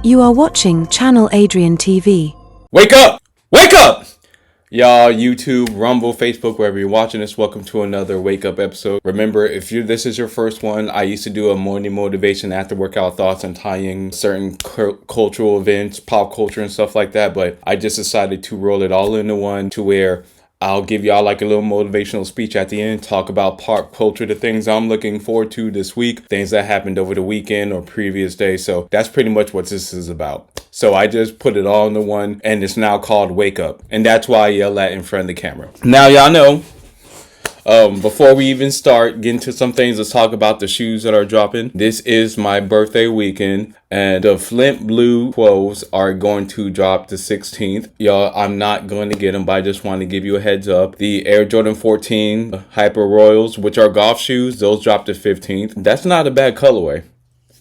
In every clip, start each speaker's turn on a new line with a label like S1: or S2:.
S1: You are watching Channel Adrian TV.
S2: Wake up! Wake up! Y'all, YouTube, Rumble, Facebook, wherever you're watching this, welcome to another Wake Up episode. Remember, if this is your first one, I used to do a morning motivation after workout thoughts and tying certain cultural events, pop culture and stuff like that, but I just decided to roll it all into one to where I'll give y'all like a little motivational speech at the end, talk about pop culture, the things I'm looking forward to this week, things that happened over the weekend or previous day. So that's pretty much what this is about. So I just put it all into one, and it's now called Wake Up. And that's why I yell at in front of the camera. Now y'all know, before we even start getting to some things, let's talk about the shoes that are dropping. This is my birthday weekend, and the Flint Blue 12s are going to drop the 16th. Y'all, I'm not going to get them, but I just want to give you a heads up. The Air Jordan 14 Hyper Royals, which are golf shoes, those drop the 15th. That's not a bad colorway.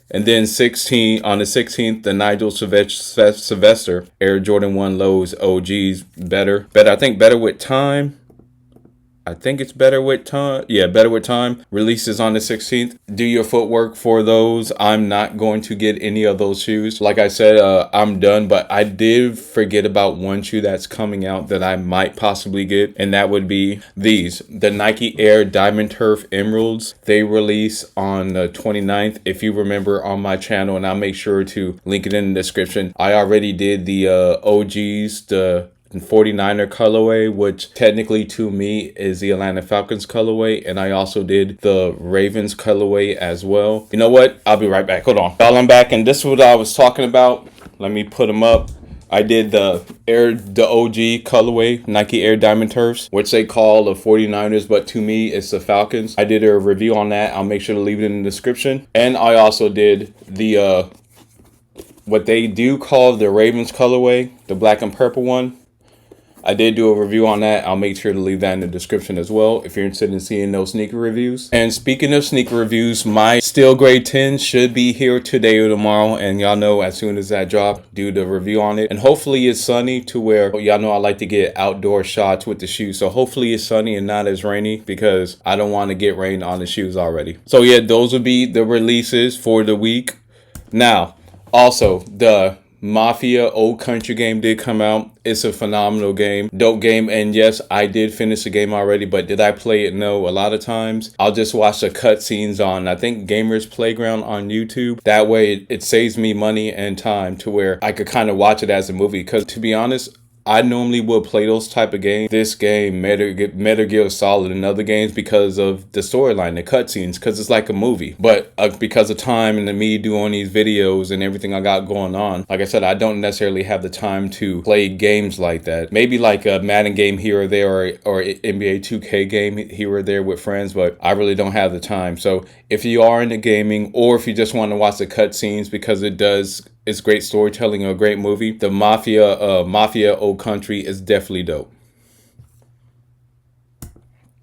S2: And then on the 16th, the Nigel Sylvester Air Jordan 1 Lows OGs, I think better with time. I think it's better with time. Yeah, better with time. Releases on the 16th. Do your footwork for those. I'm not going to get any of those shoes. Like I said, I'm done, but I did forget about one shoe that's coming out that I might possibly get, and that would be these. The Nike Air Diamond Turf Emeralds. They release on the 29th. If you remember on my channel, and I'll make sure to link it in the description, I already did the OGs, the 49er colorway, which technically to me is the Atlanta Falcons colorway, and I also did the Ravens colorway as well. You know what? I'll be right back. Hold on. Y'all, I'm back, and this is what I was talking about. Let me put them up. I did the OG colorway, Nike Air Diamond Turfs, which they call the 49ers, but to me, it's the Falcons. I did a review on that. I'll make sure to leave it in the description. And I also did the, what they do call the Ravens colorway, the black and purple one. I did do a review on that. I'll make sure to leave that in the description as well if you're interested in seeing those sneaker reviews. And speaking of sneaker reviews, my Steel Grade 10 should be here today or tomorrow. And y'all know as soon as that drop, do the review on it. And hopefully it's sunny to where, y'all know I like to get outdoor shots with the shoes. So hopefully it's sunny and not as rainy because I don't want to get rain on the shoes already. So yeah, those would be the releases for the week. Now, also the Mafia Old Country game did come out. It's a phenomenal game, dope game, and yes, I did finish the game already, but did I play it? No. A lot of times I'll just watch the cutscenes on, I think, Gamers Playground on YouTube. That way it saves me money and time to where I could kind of watch it as a movie, because to be honest, I normally will play those type of games. This game, Metal Gear Solid, and other games because of the storyline, the cutscenes, because it's like a movie. But because of time and me doing these videos and everything I got going on, like I said, I don't necessarily have the time to play games like that. Maybe like a Madden game here or there, or NBA 2K game here or there with friends, but I really don't have the time. So if you are into gaming, or if you just want to watch the cutscenes because it's great storytelling or a great movie, the Mafia Old Country is definitely dope.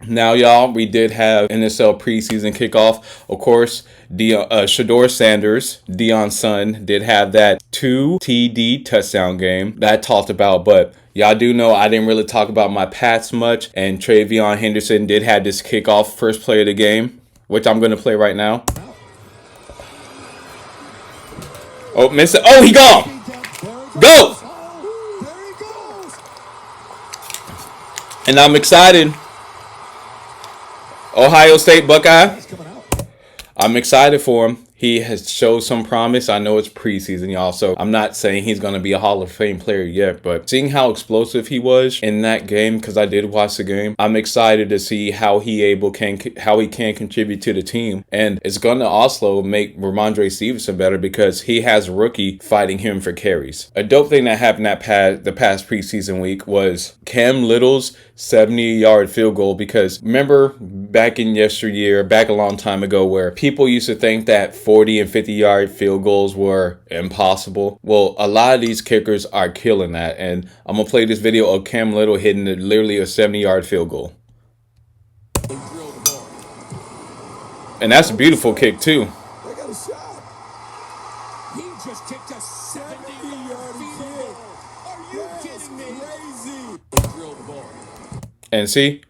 S2: Now, y'all, we did have NSL preseason kickoff. Of course, Shador Sanders, Deion's son, did have that 2 TD touchdown game that I talked about, but y'all do know I didn't really talk about my Pats much, and Travion Henderson did have this kickoff first play of the game, which I'm going to play right now. Oh, miss it. Oh, he gone. Go. And I'm excited. Ohio State Buckeye. I'm excited for him. He has showed some promise. I know it's preseason, y'all, so I'm not saying he's going to be a Hall of Fame player yet, but seeing how explosive he was in that game, because I did watch the game, I'm excited to see how he can contribute to the team. And it's going to also make Ramondre Stevenson better because he has a rookie fighting him for carries. A dope thing that happened the past preseason week was Cam Little's 70-yard field goal, because remember back a long time ago where people used to think that 40 and 50-yard field goals were impossible. Well, a lot of these kickers are killing that, and I'm gonna play this video of Cam Little hitting literally a 70-yard field goal. And that's a beautiful kick too.
S3: They got a shot. He just kicked a 70-yard field goal. Are you kidding me? Crazy.
S2: And see,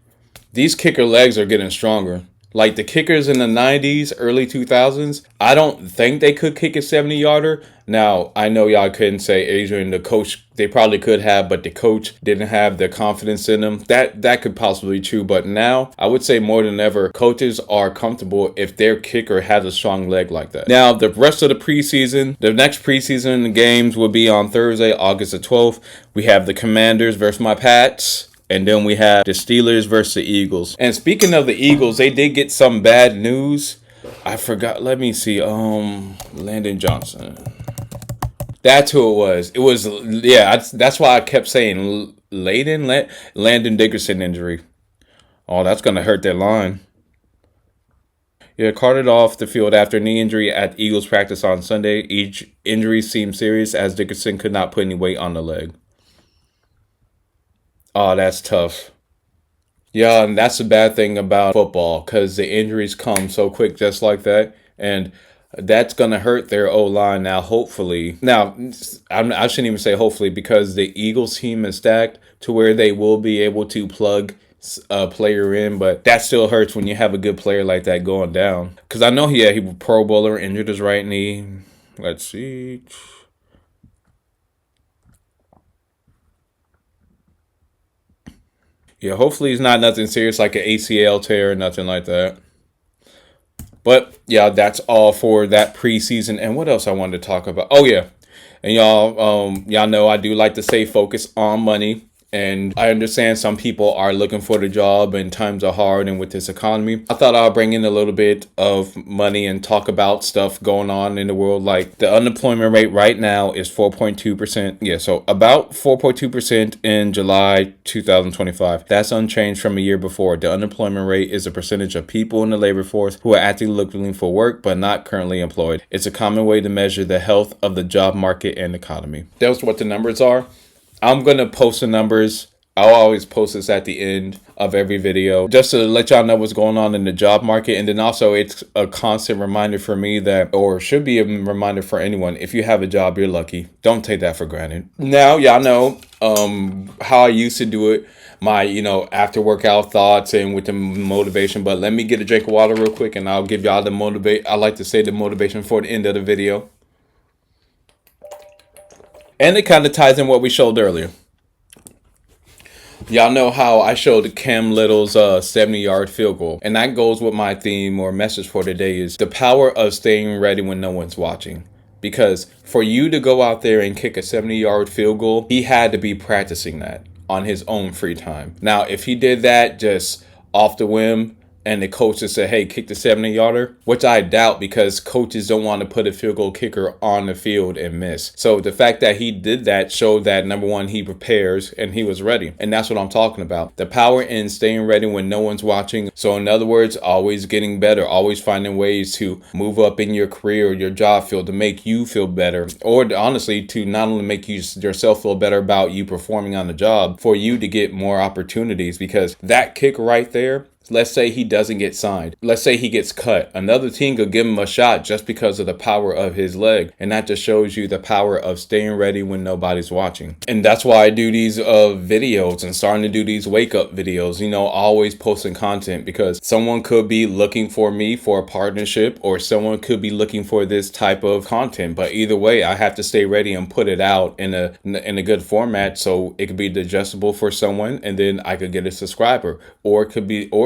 S2: these kicker legs are getting stronger. Like the kickers in the 90s, early 2000s, I don't think they could kick a 70-yarder. Now, I know y'all couldn't say Adrian, the coach, they probably could have, but the coach didn't have the confidence in them. That could possibly be true. But now, I would say more than ever, coaches are comfortable if their kicker has a strong leg like that. Now, the rest of the preseason, the next preseason games will be on Thursday, August the 12th. We have the Commanders versus my Pats. And then we have the Steelers versus the Eagles. And speaking of the Eagles, they did get some bad news. I forgot. Let me see. Landon Johnson. That's who it was. It was, yeah, that's why I kept saying Landon Dickerson injury. Oh, that's going to hurt their line. Yeah, carted off the field after knee injury at Eagles practice on Sunday. Each injury seemed serious as Dickerson could not put any weight on the leg. Oh, that's tough. Yeah, and that's the bad thing about football, because the injuries come so quick just like that. And that's going to hurt their O-line now, hopefully. Now, I shouldn't even say hopefully, because the Eagles team is stacked to where they will be able to plug a player in. But that still hurts when you have a good player like that going down. Because I know he was Pro Bowler, injured his right knee. Let's see. Yeah, hopefully it's not nothing serious like an ACL tear or nothing like that. But yeah, that's all for that preseason. And what else I wanted to talk about? Oh yeah, and y'all know I do like to stay focused on money. And I understand some people are looking for the job and times are hard, and with this economy, I thought I'll bring in a little bit of money and talk about stuff going on in the world. Like the unemployment rate right now is 4.2%. Yeah, so about 4.2% in July 2025. That's unchanged from a year before. The unemployment rate is a percentage of people in the labor force who are actively looking for work but not currently employed. It's a common way to measure the health of the job market and economy. That's what the numbers are. I'm going to post the numbers. I'll always post this at the end of every video just to let y'all know what's going on in the job market. And then also it's a constant reminder for me that, or should be a reminder for anyone, if you have a job, you're lucky. Don't take that for granted. Now, y'all know how I used to do it, my, after workout thoughts and with the motivation. But let me get a drink of water real quick and I'll give y'all the I like to say the motivation for the end of the video. And it kind of ties in what we showed earlier. Y'all know how I showed Cam Little's 70-yard field goal. And that goes with my theme or message for today is the power of staying ready when no one's watching. Because for you to go out there and kick a 70-yard field goal, he had to be practicing that on his own free time. Now, if he did that just off the whim, and the coaches said, hey, kick the 70-yarder, which I doubt because coaches don't want to put a field goal kicker on the field and miss. So the fact that he did that showed that, number one, he prepares and he was ready. And that's what I'm talking about. The power in staying ready when no one's watching. So in other words, always getting better, always finding ways to move up in your career or your job field to make you feel better. Or honestly, to not only make yourself feel better about you performing on the job, for you to get more opportunities. Because that kick right there, let's say he doesn't get signed. Let's say he gets cut. Another team could give him a shot just because of the power of his leg. And that just shows you the power of staying ready when nobody's watching. And that's why I do these videos and starting to do these wake up videos, always posting content, because someone could be looking for me for a partnership or someone could be looking for this type of content. But either way, I have to stay ready and put it out in a good format so it could be digestible for someone and then I could get a subscriber, or it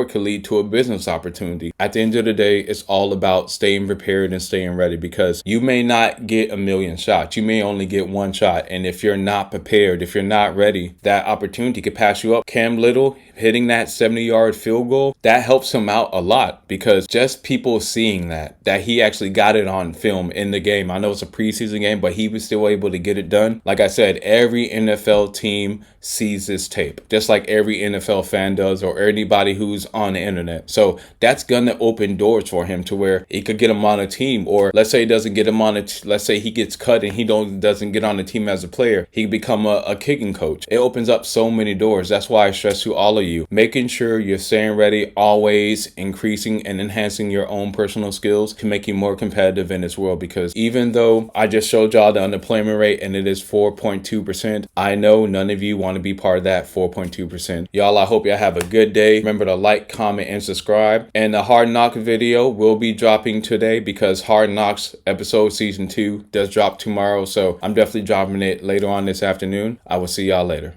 S2: could lead to a business opportunity. At the end of the day, it's all about staying prepared and staying ready, because you may not get a million shots. You may only get one shot. And if you're not prepared, if you're not ready, that opportunity could pass you up. Cam Little hitting that 70-yard field goal, that helps him out a lot, because just people seeing that he actually got it on film in the game. I know it's a preseason game, but he was still able to get it done. Like I said, every NFL team sees this tape, just like every NFL fan does, or anybody who's on the internet. So that's gonna open doors for him to where he could get him on a team. Or let's say he doesn't get him on let's say he gets cut and he doesn't get on the team as a player, he can become a kicking coach. It opens up so many doors. That's why I stress to all of you. Making sure you're staying ready, always increasing and enhancing your own personal skills can make you more competitive in this world, because even though I just showed y'all the unemployment rate and it is 4.2%, I know none of you want to be part of that 4.2%. Y'all, I hope y'all have a good day. Remember to like, comment, and subscribe. And the Hard Knock video will be dropping today, because Hard Knocks episode season 2 does drop tomorrow. So I'm definitely dropping it later on this afternoon. I will see y'all later.